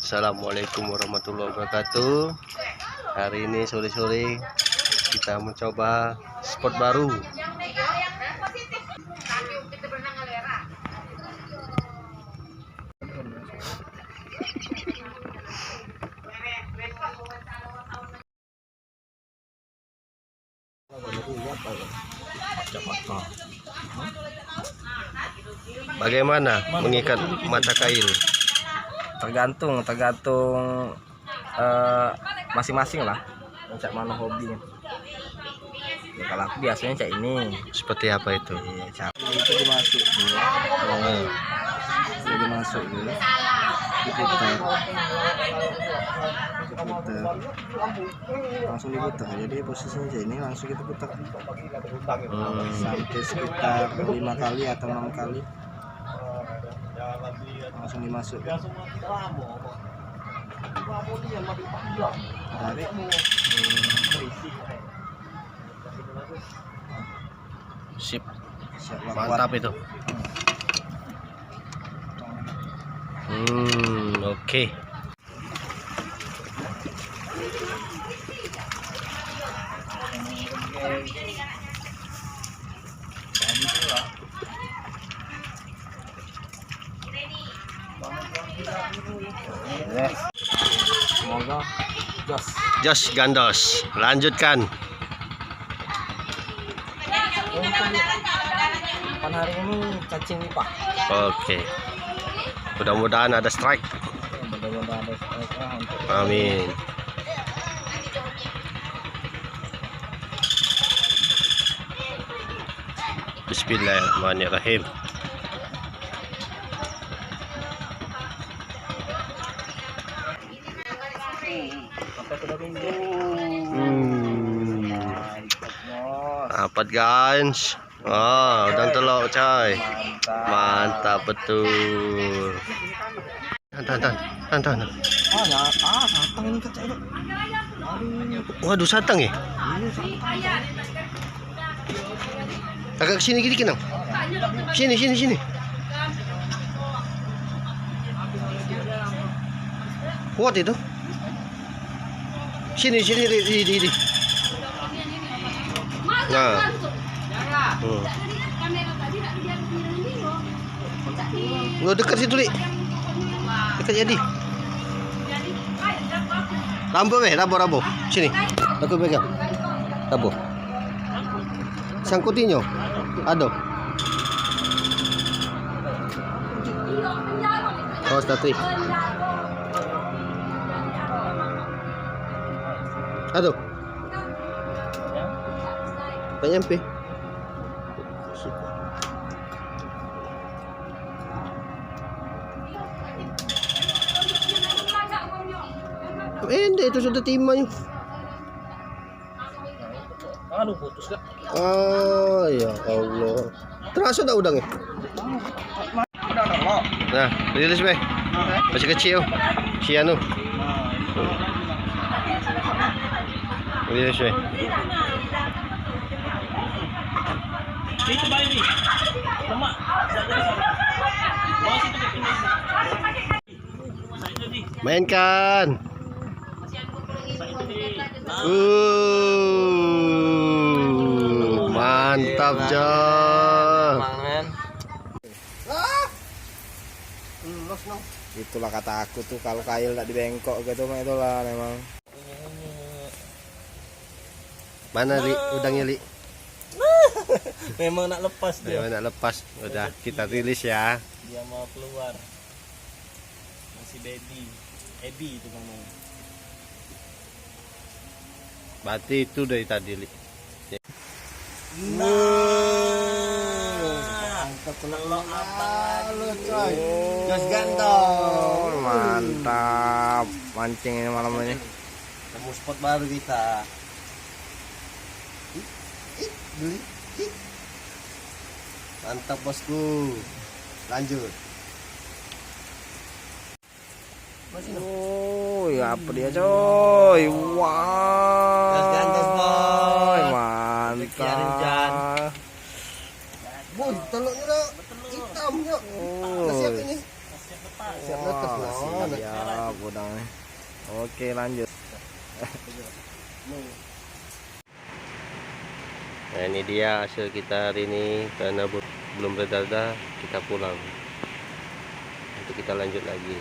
Assalamualaikum warahmatullahi wabarakatuh. Hari ini sore-sore kita mencoba spot baru. Bagaimana mengikat mata kail? Tergantung masing-masing lah, cak mana hobinya. Ya, kalau aku biasanya cak ini. Seperti apa itu? Itu dimasuk dulu. Dimasuk dulu. Diputar. Langsung diputar. Jadi posisinya cak ini langsung kita putar. Sampai sekitar 5 kali atau 6 kali. Langsung dimasuk. Tarik. Sip. Mantap itu. Oke. Semoga Jos gandos. Lanjutkan. Kan hari ini cacing nipah. Oke. Mudah-mudahan ada strike. Mudah-mudahan ada strike-nya untuk Amin. Bismillahirrahmanirrahim. Dapat guys. Oh, udang telur coy. Mantap betul. Tahan. satang ini kecil. Waduh, satang ya? Agak kesini dikit dong. Sini. Kuat itu. Sini di. Nah. Lo dekat situ, Li. Dekat jadi. Rabo. Sini. Aku pegang. Rabo. Sangkutinho. Aduh. Awas tadi. Aduh. Tak nyampe. Itu sudah timahnya. Aduh, putus dah. Oh ya Allah. Terasa tak udangnya? Nah, rilis be. Masih kecil. Si anu. Rilis be. Itu balik nih. Lemak. Mainkan. Mantap Jon. Itulah kata aku tuh, kalau kail tak dibengkok gitu mah, itulah memang. Mana Li? Udangnya Li? Memang nak lepas dia. Memang nak lepas. Udah kita rilis ya. Dia mau keluar. Masih baby. Ebi itu namanya. Berarti itu dari tadi Li. Mantap Jos gantong. Mantap mancing ini malam ini. Temu spot baru kita. Mantap bosku. Lanjut. Oh, ya apa dia coy? Wow. Jos gandos boy. Mantap. Boy, telurnya hitam yuk. Kasih apa ini? Siap letes lah. Siap udangnya. Oke, lanjut. Nah, ini dia hasil kita hari ini. Karena belum reda, kita pulang. Nanti kita lanjut lagi.